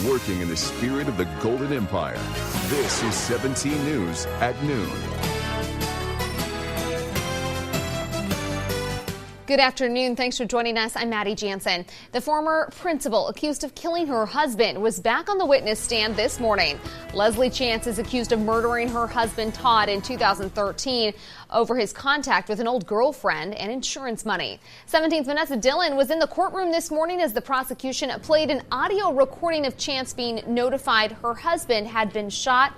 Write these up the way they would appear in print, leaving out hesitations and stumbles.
working in the spirit of the Golden Empire. This is 17 News at noon. Good afternoon. Thanks for joining us. I'm Maddie Jansen. The former principal accused of killing her husband was back on the witness stand this morning. Leslie Chance is accused of murdering her husband Todd in 2013 over his contact with an old girlfriend and insurance money. 17th Vanessa Dillon was in the courtroom this morning as the prosecution played an audio recording of Chance being notified her husband had been shot.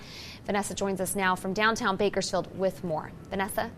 Vanessa joins us now from downtown Bakersfield with more. Vanessa?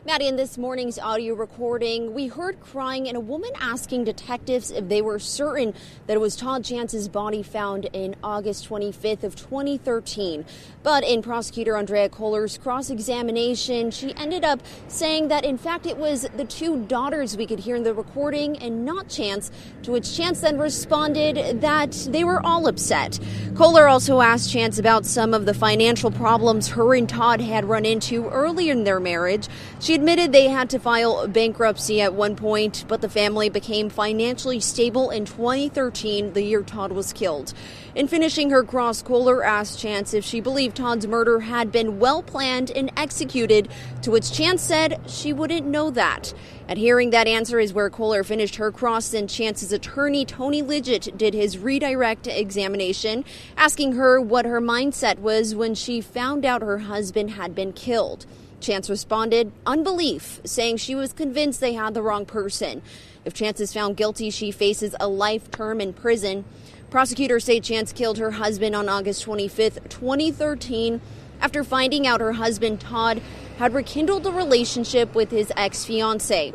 Maddie, in this morning's audio recording, we heard crying and a woman asking detectives if they were certain that it was Todd Chance's body found in August 25th of 2013. But in prosecutor Andrea Kohler's cross-examination, she ended up saying that, in fact, it was the two daughters we could hear in the recording and not Chance, to which Chance then responded that they were all upset. Kohler also asked Chance about some of the financial problems her and Todd had run into earlier in their marriage. She admitted they had to file bankruptcy at one point, but the family became financially stable in 2013, the year Todd was killed. In finishing her cross, Kohler asked Chance if she believed Todd's murder had been well planned and executed, to which Chance said she wouldn't know that. At hearing that answer is where Kohler finished her cross, and Chance's attorney, Tony Lidgett, did his redirect examination, asking her what her mindset was when she found out her husband had been killed. Chance responded, unbelief, saying she was convinced they had the wrong person. If Chance is found guilty, she faces a life term in prison. Prosecutors say Chance killed her husband on August 25th, 2013, after finding out her husband, Todd, had rekindled a relationship with his ex-fiancée.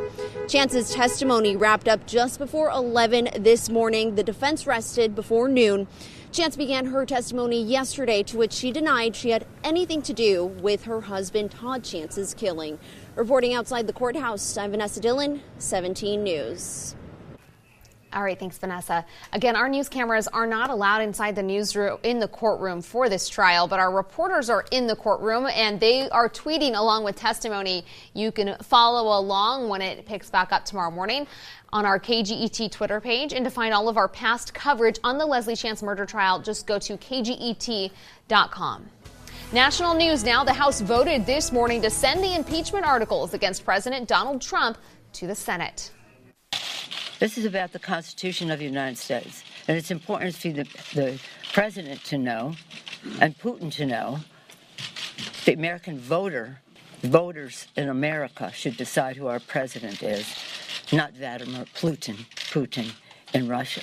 Chance's testimony wrapped up just before 11 this morning. The defense rested before noon. Chance began her testimony yesterday, to which she denied she had anything to do with her husband Todd Chance's killing. Reporting outside the courthouse, I'm Vanessa Dillon, 17 News. All right, thanks, Vanessa. Again, our news cameras are not allowed inside the newsroom in the courtroom for this trial, but our reporters are in the courtroom and they are tweeting along with testimony. You can follow along when it picks back up tomorrow morning on our KGET Twitter page. And to find all of our past coverage on the Leslie Chance murder trial, just go to KGET.com. National news now. The House voted this morning to send the impeachment articles against President Donald Trump to the Senate. This is about the Constitution of the United States, and it's important for the president to know and Putin to know. The American voters in America should decide who our president is, not Vladimir Putin in Russia.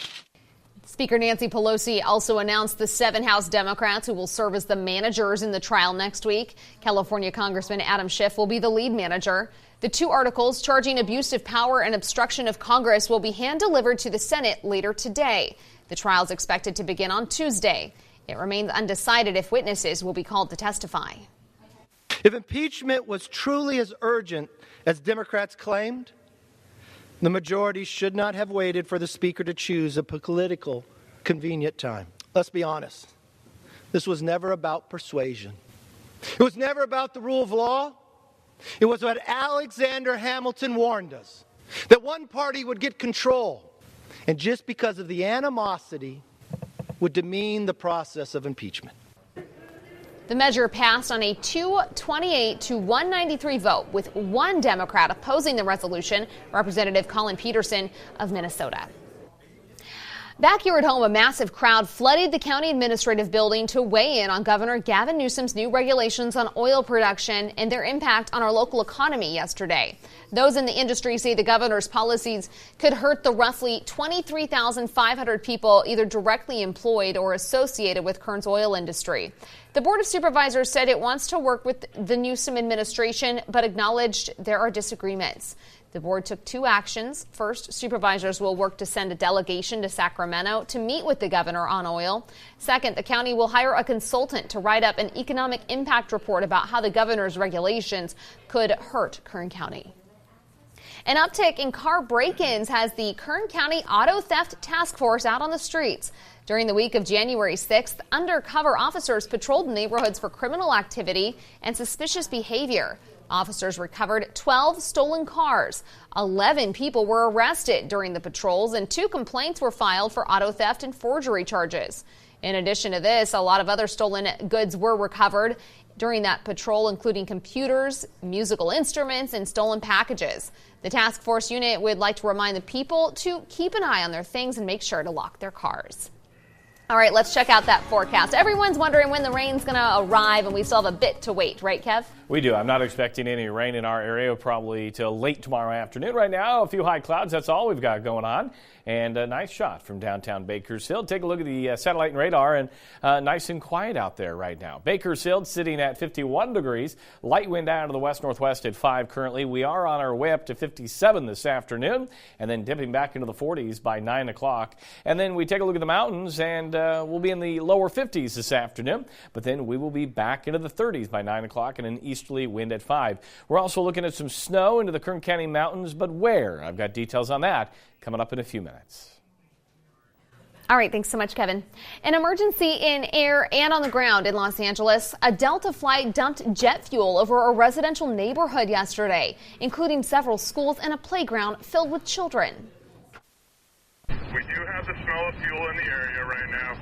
Speaker Nancy Pelosi also announced the 7 House Democrats who will serve as the managers in the trial next week. California Congressman Adam Schiff will be the lead manager. The 2 articles charging abuse of power and obstruction of Congress will be hand-delivered to the Senate later today. The trial is expected to begin on Tuesday. It remains undecided if witnesses will be called to testify. If impeachment was truly as urgent as Democrats claimed, the majority should not have waited for the Speaker to choose a political convenient time. Let's be honest. This was never about persuasion. It was never about the rule of law. It was what Alexander Hamilton warned us, that one party would get control, and just because of the animosity would demean the process of impeachment. The measure passed on a 228 to 193 vote, with 1 Democrat opposing the resolution, Representative Colin Peterson of Minnesota. Back here at home, a massive crowd flooded the county administrative building to weigh in on Governor Gavin Newsom's new regulations on oil production and their impact on our local economy yesterday. Those in the industry say the governor's policies could hurt the roughly 23,500 people either directly employed or associated with Kern's oil industry. The Board of Supervisors said it wants to work with the Newsom administration, but acknowledged there are disagreements. The board took 2 actions. First, supervisors will work to send a delegation to Sacramento to meet with the governor on oil. Second, the county will hire a consultant to write up an economic impact report about how the governor's regulations could hurt Kern County. An uptick in car break-ins has the Kern County Auto Theft Task Force out on the streets. During the week of January 6th, undercover officers patrolled neighborhoods for criminal activity and suspicious behavior. Officers recovered 12 stolen cars. 11 people were arrested during the patrols, and 2 complaints were filed for auto theft and forgery charges. In addition to this, a lot of other stolen goods were recovered during that patrol, including computers, musical instruments, and stolen packages. The task force unit would like to remind the people to keep an eye on their things and make sure to lock their cars. All right, let's check out that forecast. Everyone's wondering when the rain's going to arrive, and we still have a bit to wait, right, Kev? We do. I'm not expecting any rain in our area probably till late tomorrow afternoon. Right now, a few high clouds. That's all we've got going on. And a nice shot from downtown Bakersfield. Take a look at the satellite and radar, and nice and quiet out there right now. Bakersfield sitting at 51 degrees. Light wind out of the west-northwest at 5 currently. We are on our way up to 57 this afternoon, and then dipping back into the 40s by 9 o'clock. And then we take a look at the mountains, and we'll be in the lower 50s this afternoon. But then we will be back into the 30s by 9 o'clock and an easterly wind at 5. We're also looking at some snow into the Kern County mountains, but where? I've got details on that coming up in a few minutes. All right, thanks so much, Kevin. An emergency in air and on the ground in Los Angeles. A Delta flight dumped jet fuel over a residential neighborhood yesterday, including several schools and a playground filled with children. We do have the smell of fuel in the area right now.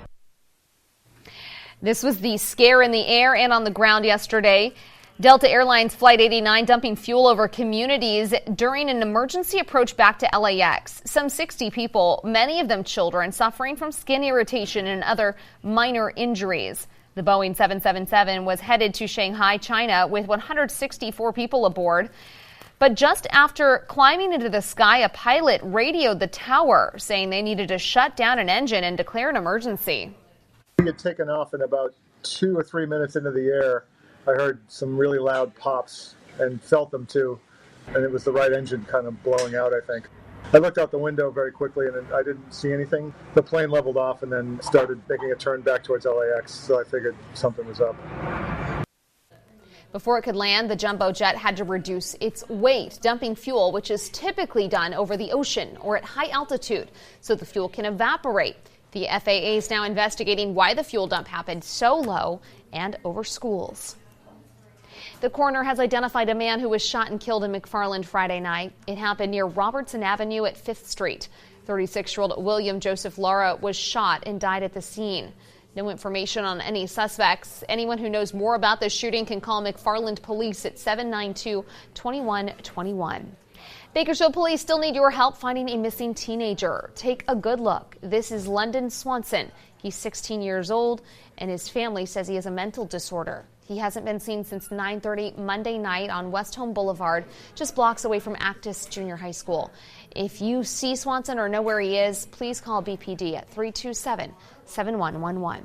This was the scare in the air and on the ground yesterday. Delta Airlines Flight 89 dumping fuel over communities during an emergency approach back to LAX. Some 60 people, many of them children, suffering from skin irritation and other minor injuries. The Boeing 777 was headed to Shanghai, China, with 164 people aboard. But just after climbing into the sky, a pilot radioed the tower, saying they needed to shut down an engine and declare an emergency. We had taken off, and about 2 or 3 minutes into the air, I heard some really loud pops and felt them too, and it was the right engine kind of blowing out, I think. I looked out the window very quickly and I didn't see anything. The plane leveled off and then started making a turn back towards LAX, so I figured something was up. Before it could land, the jumbo jet had to reduce its weight, dumping fuel, which is typically done over the ocean or at high altitude, so the fuel can evaporate. The FAA is now investigating why the fuel dump happened so low and over schools. The coroner has identified a man who was shot and killed in McFarland Friday night. It happened near Robertson Avenue at 5th Street. 36-year-old William Joseph Lara was shot and died at the scene. No information on any suspects. Anyone who knows more about this shooting can call McFarland Police at 792-2121. Bakersfield Police still need your help finding a missing teenager. Take a good look. This is London Swanson. He's 16 years old, and his family says he has a mental disorder. He hasn't been seen since 9:30 Monday night on West Home Boulevard, just blocks away from Actis Junior High School. If you see Swanson or know where he is, please call BPD at 327-7111.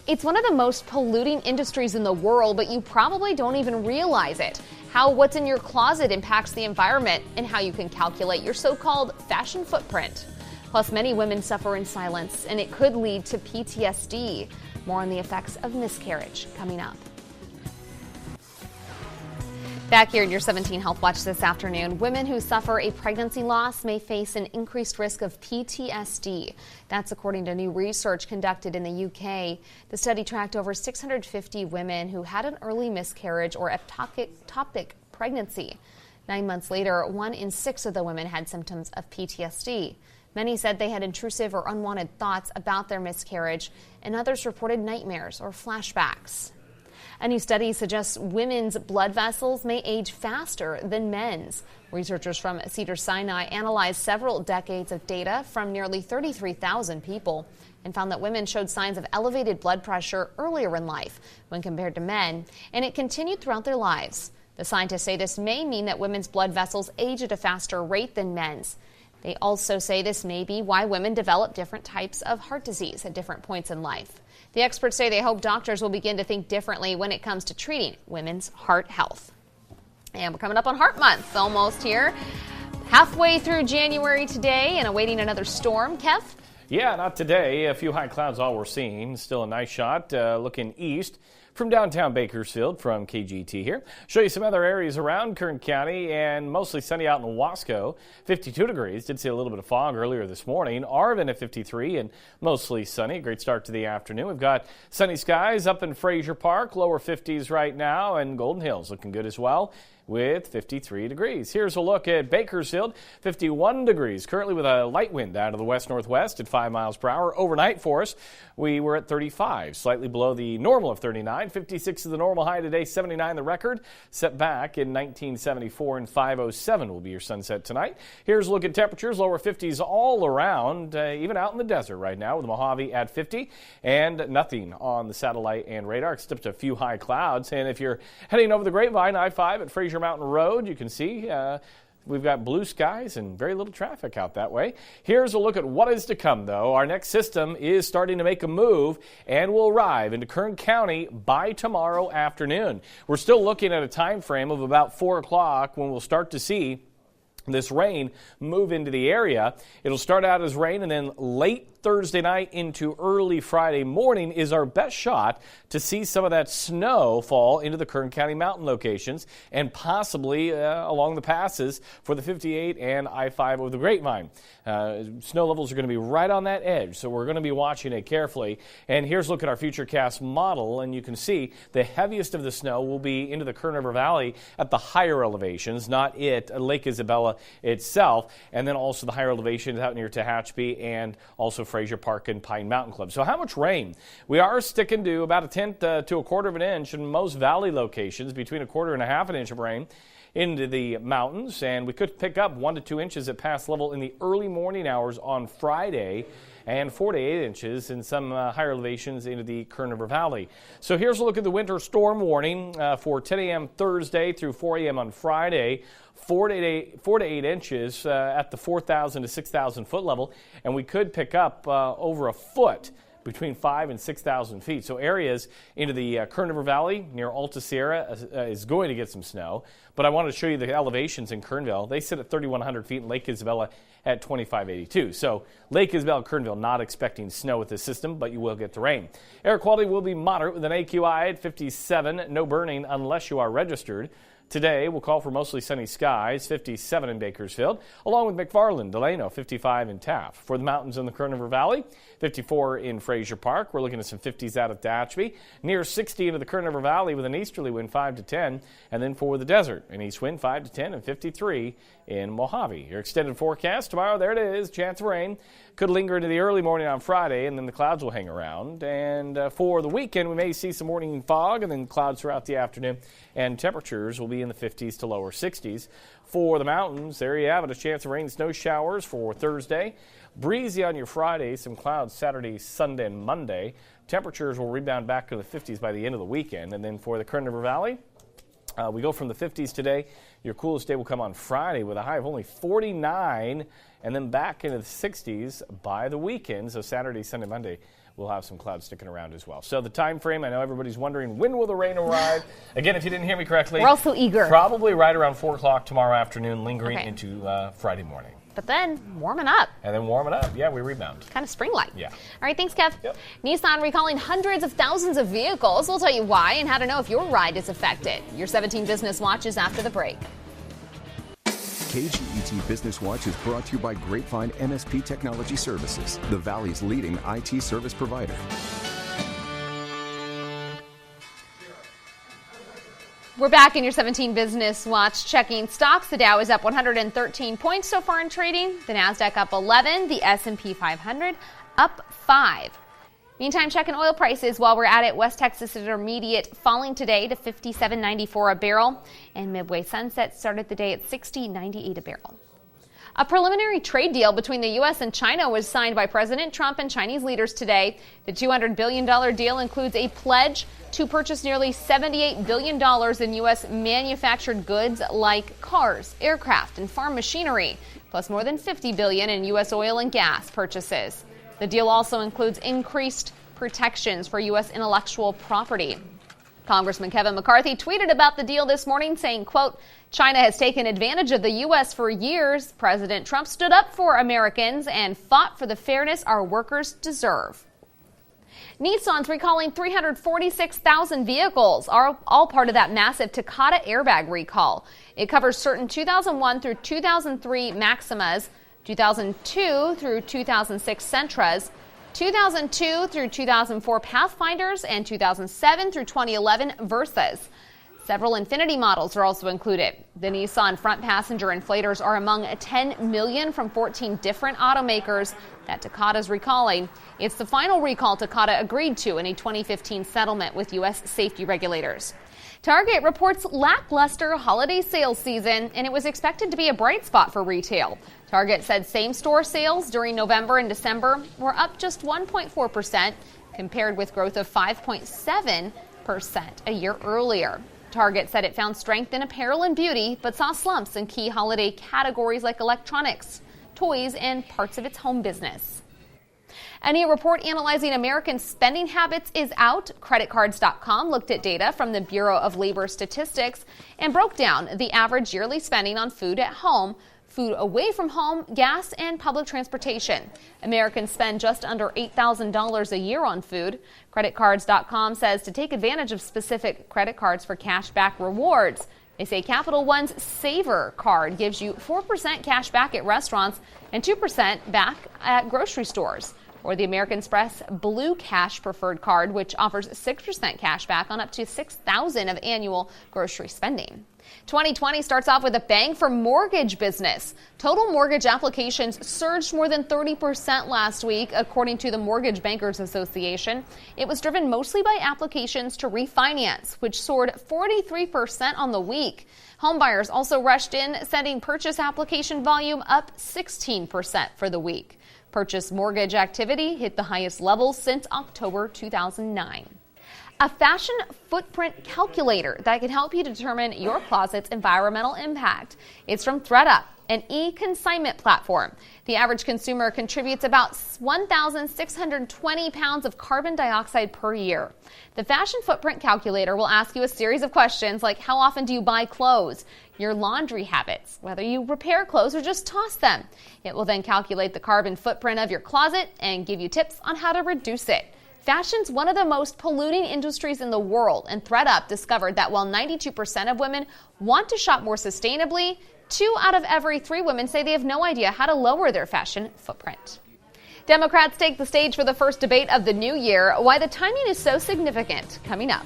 It's one of the most polluting industries in the world, but you probably don't even realize it. How what's in your closet impacts the environment and how you can calculate your so-called fashion footprint. Plus, many women suffer in silence, and it could lead to PTSD. More on the effects of miscarriage coming up. Back here in your 17 Health Watch this afternoon, women who suffer a pregnancy loss may face an increased risk of PTSD. That's according to new research conducted in the UK. The study tracked over 650 women who had an early miscarriage or ectopic pregnancy. 9 months later, 1 in 6 of the women had symptoms of PTSD. Many said they had intrusive or unwanted thoughts about their miscarriage, and others reported nightmares or flashbacks. A new study suggests women's blood vessels may age faster than men's. Researchers from Cedars-Sinai analyzed several decades of data from nearly 33,000 people and found that women showed signs of elevated blood pressure earlier in life when compared to men, and it continued throughout their lives. The scientists say this may mean that women's blood vessels age at a faster rate than men's. They also say this may be why women develop different types of heart disease at different points in life. The experts say they hope doctors will begin to think differently when it comes to treating women's heart health. And we're coming up on Heart Month, almost here. Halfway through January today and awaiting another storm. Kev? Yeah, not today. A few high clouds all we're seeing. Still a nice shot looking east from downtown Bakersfield from KGET here. Show you some other areas around Kern County and mostly sunny out in Wasco. 52 degrees. Did see a little bit of fog earlier this morning. Arvin at 53 and mostly sunny. Great start to the afternoon. We've got sunny skies up in Frazier Park, lower 50s right now, and Golden Hills looking good as well with 53 degrees. Here's a look at Bakersfield, 51 degrees, currently with a light wind out of the west-northwest at 5 miles per hour. Overnight for us, we were at 35, slightly below the normal of 39. 56 is the normal high today, 79 the record, set back in 1974, and 507 will be your sunset tonight. Here's a look at temperatures, lower 50s all around, even out in the desert right now with Mojave at 50, and nothing on the satellite and radar except a few high clouds. And if you're heading over the Grapevine, I-5 at Frazier Mountain Road, you can see we've got blue skies and very little traffic out that way. Here's a look at what is to come, though. Our next system is starting to make a move and will arrive into Kern County by tomorrow afternoon. We're still looking at a time frame of about 4 o'clock when we'll start to see this rain move into the area. It'll start out as rain, and then late Thursday night into early Friday morning is our best shot to see some of that snow fall into the Kern County mountain locations and possibly along the passes for the 58 and I-5 over the Grapevine. Snow levels are going to be right on that edge, so we're going to be watching it carefully. And here's a look at our Futurecast model, and you can see the heaviest of the snow will be into the Kern River Valley at the higher elevations, not Lake Isabella itself, and then also the higher elevations out near Tehachapi and also Frazier Park and Pine Mountain Club. So how much rain? We are sticking to about a tenth to a quarter of an inch in most valley locations, between a quarter and a half an inch of rain into the mountains, and we could pick up 1 to 2 inches at pass level in the early morning hours on Friday, and 4 to 8 inches in some higher elevations into the Kern River Valley. So here's a look at the winter storm warning for 10 a.m. Thursday through 4 a.m. on Friday. 4 to 8 inches at the 4,000 to 6,000 foot level, and we could pick up over a foot between 5,000 and 6,000 feet. So areas into the Kern River Valley near Alta Sierra is going to get some snow. But I wanted to show you the elevations in Kernville. They sit at 3,100 feet and Lake Isabella at 2,582. So Lake Isabella, Kernville, not expecting snow with this system, but you will get the rain. Air quality will be moderate with an AQI at 57. No burning unless you are registered. Today, we'll call for mostly sunny skies, 57 in Bakersfield, along with McFarland, Delano, 55 in Taft. For the mountains in the Kern River Valley, 54 in Frazier Park. We're looking at some 50s out of Tehachapi, near 60 into the Kern River Valley with an easterly wind 5 to 10. And then for the desert, an east wind 5 to 10 and 53 in Mojave. Your extended forecast tomorrow, there it is, chance of rain. Could linger into the early morning on Friday, and then the clouds will hang around. And for the weekend, we may see some morning fog and then clouds throughout the afternoon. And temperatures will be in the 50s to lower 60s. For the mountains, there you have it, a chance of rain and snow showers for Thursday. Breezy on your Friday, some clouds Saturday, Sunday, and Monday. Temperatures will rebound back to the 50s by the end of the weekend. And then for the Kern River Valley, we go from the 50s today. Your coolest day will come on Friday with a high of only 49, and then back into the 60s by the weekend. So Saturday, Sunday, Monday, we'll have some clouds sticking around as well. So the time frame, I know everybody's wondering, when will the rain arrive? Again, if you didn't hear me correctly, we're also eager. Probably right around 4 o'clock tomorrow afternoon, lingering into Friday morning. But then warming up. And then warming up. Yeah, we rebound. Kind of spring-like. Yeah. All right, thanks, Kev. Yep. Nissan recalling hundreds of thousands of vehicles. We'll tell you why and how to know if your ride is affected. Your 17 Business Watch is after the break. KGET Business Watch is brought to you by Grapevine MSP Technology Services, the Valley's leading IT service provider. We're back in your 17 Business Watch checking stocks. The Dow is up 113 points so far in trading. The Nasdaq up 11. The S&P 500 up 5. Meantime, checking oil prices while we're at it. West Texas Intermediate falling today to $57.94 a barrel. And Midway Sunset started the day at $60.98 a barrel. A preliminary trade deal between the U.S. and China was signed by President Trump and Chinese leaders today. The $200 billion deal includes a pledge to purchase nearly $78 billion in U.S. manufactured goods like cars, aircraft, and farm machinery, plus more than $50 billion in U.S. oil and gas purchases. The deal also includes increased protections for U.S. intellectual property. Congressman Kevin McCarthy tweeted about the deal this morning saying, quote, China has taken advantage of the U.S. for years. President Trump stood up for Americans and fought for the fairness our workers deserve. Nissan's recalling 346,000 vehicles, are all part of that massive Takata airbag recall. It covers certain 2001 through 2003 Maximas, 2002 through 2006 Sentras, 2002 through 2004 Pathfinders, and 2007 through 2011 Versas. Several Infiniti models are also included. The Nissan front passenger inflators are among 10 million from 14 different automakers that Takata's recalling. It's the final recall Takata agreed to in a 2015 settlement with U.S. safety regulators. Target reports lackluster holiday sales season, and it was expected to be a bright spot for retail. Target said same-store sales during November and December were up just 1.4%, compared with growth of 5.7% a year earlier. Target said it found strength in apparel and beauty, but saw slumps in key holiday categories like electronics, toys, and parts of its home business. A new report analyzing American spending habits is out. Creditcards.com looked at data from the Bureau of Labor Statistics and broke down the average yearly spending on food at home, food away from home, gas, and public transportation. Americans spend just under $8,000 a year on food. Creditcards.com says to take advantage of specific credit cards for cash back rewards. They say Capital One's Saver card gives you 4% cash back at restaurants and 2% back at grocery stores. Or the American Express Blue Cash Preferred Card, which offers 6% cash back on up to $6,000 of annual grocery spending. 2020 starts off with a bang for mortgage business. Total mortgage applications surged more than 30% last week, according to the Mortgage Bankers Association. It was driven mostly by applications to refinance, which soared 43% on the week. Homebuyers also rushed in, sending purchase application volume up 16% for the week. Purchase mortgage activity hit the highest level since October 2009. A fashion footprint calculator that can help you determine your closet's environmental impact. It's from ThredUp, an e-consignment platform. The average consumer contributes about 1,620 pounds of carbon dioxide per year. The fashion footprint calculator will ask you a series of questions like how often do you buy clothes, your laundry habits, whether you repair clothes or just toss them. It will then calculate the carbon footprint of your closet and give you tips on how to reduce it. Fashion's one of the most polluting industries in the world, and ThredUp discovered that while 92% of women want to shop more sustainably, 2 out of every 3 women say they have no idea how to lower their fashion footprint. Democrats take the stage for the first debate of the new year. Why the timing is so significant, coming up.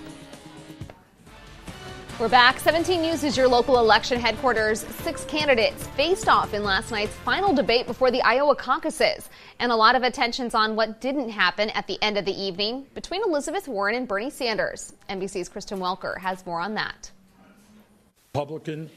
We're back. 17 News is your local election headquarters. 6 candidates faced off in last night's final debate before the Iowa caucuses. And a lot of attention's on what didn't happen at the end of the evening between Elizabeth Warren and Bernie Sanders. NBC's Kristen Welker has more on that. Republican.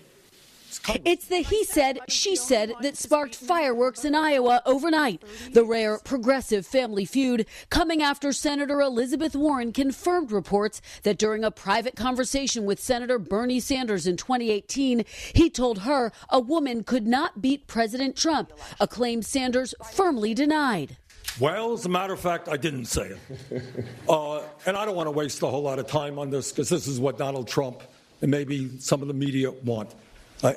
It's the he said, she said that sparked fireworks in Iowa overnight. The rare progressive family feud coming after Senator Elizabeth Warren confirmed reports that during a private conversation with Senator Bernie Sanders in 2018, he told her a woman could not beat President Trump, a claim Sanders firmly denied. Well, as a matter of fact, I didn't say it. And I don't want to waste a whole lot of time on this because this is what Donald Trump and maybe some of the media want.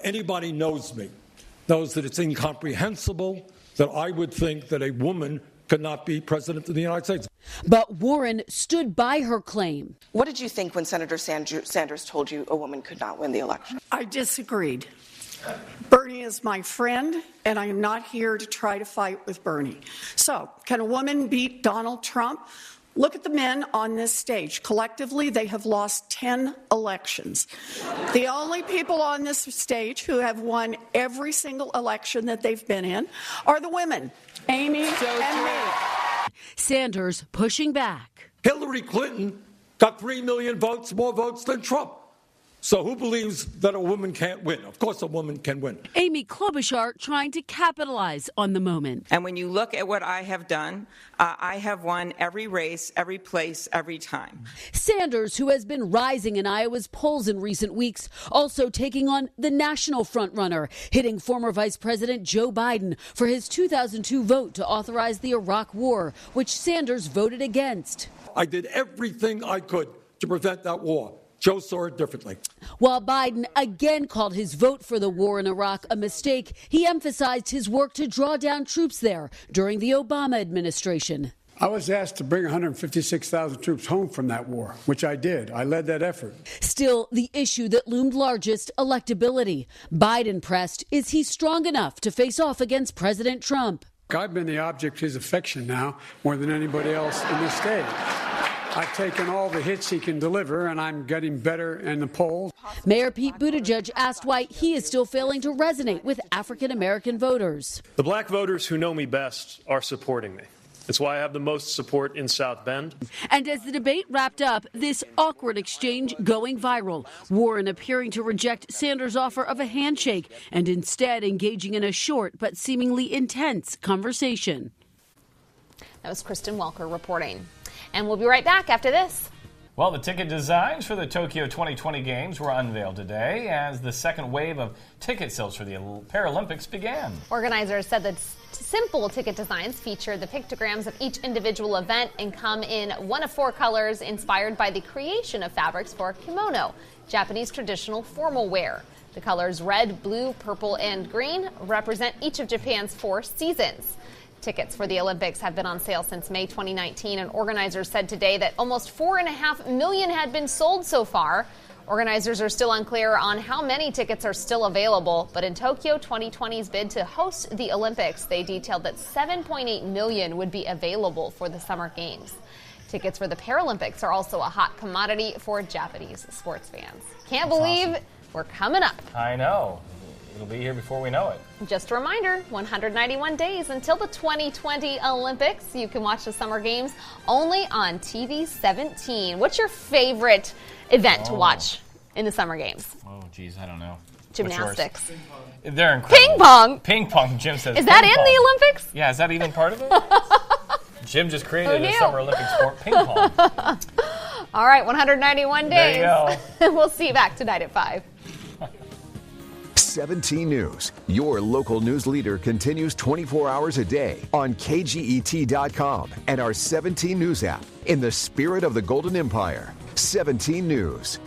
Anybody knows me, knows that it's incomprehensible that I would think that a woman could not be president of the United States. But Warren stood by her claim. What did you think when Senator Sanders told you a woman could not win the election? I disagreed. Bernie is my friend, and I am not here to try to fight with Bernie. So, can a woman beat Donald Trump? Look at the men on this stage. Collectively, they have lost 10 elections. The only people on this stage who have won every single election that they've been in are the women, Amy and me. Sanders pushing back. Hillary Clinton got 3 million votes, more votes than Trump. So who believes that a woman can't win? Of course a woman can win. Amy Klobuchar trying to capitalize on the moment. And when you look at what I have done, I have won every race, every place, every time. Sanders, who has been rising in Iowa's polls in recent weeks, also taking on the national frontrunner, hitting former Vice President Joe Biden for his 2002 vote to authorize the Iraq War, which Sanders voted against. I did everything I could to prevent that war. Joe saw it differently. While Biden again called his vote for the war in Iraq a mistake, he emphasized his work to draw down troops there during the Obama administration. I was asked to bring 156,000 troops home from that war, which I did. I led that effort. Still, the issue that loomed largest, electability. Biden pressed, is he strong enough to face off against President Trump? I've been the object of his affection now more than anybody else in this state. I've taken all the hits he can deliver, and I'm getting better in the polls. Mayor Pete Buttigieg asked why he is still failing to resonate with African-American voters. The black voters who know me best are supporting me. It's why I have the most support in South Bend. And as the debate wrapped up, this awkward exchange going viral. Warren appearing to reject Sanders' offer of a handshake and instead engaging in a short but seemingly intense conversation. That was Kristen Welker reporting. And we'll be right back after this. Well, the ticket designs for the Tokyo 2020 Games were unveiled today as the second wave of ticket sales for the Paralympics began. Organizers said that simple ticket designs feature the pictograms of each individual event and come in one of 4 colors inspired by the creation of fabrics for kimono, Japanese traditional formal wear. The colors red, blue, purple, and green represent each of Japan's 4 seasons. Tickets for the Olympics have been on sale since May 2019, and organizers said today that almost 4.5 million had been sold so far. Organizers are still unclear on how many tickets are still available, but in Tokyo 2020's bid to host the Olympics, they detailed that 7.8 million would be available for the Summer Games. Tickets for the Paralympics are also a hot commodity for Japanese sports fans. Can't believe we're coming up. I know. It'll be here before we know it. Just a reminder, 191 days until the 2020 Olympics. You can watch the Summer Games only on TV 17. What's your favorite event to watch in the Summer Games? Oh, geez, I don't know. Gymnastics. They're incredible. Ping pong. Ping pong, Jim says. Is that in the Olympics? Yeah, is that even part of it? Jim just created a Summer Olympic sport, ping pong. All right, 191 days. There you go. We'll see you back tonight at 5. 17 News, your local news leader, continues 24 hours a day on KGET.com and our 17 News app. In the spirit of the Golden Empire, 17 News.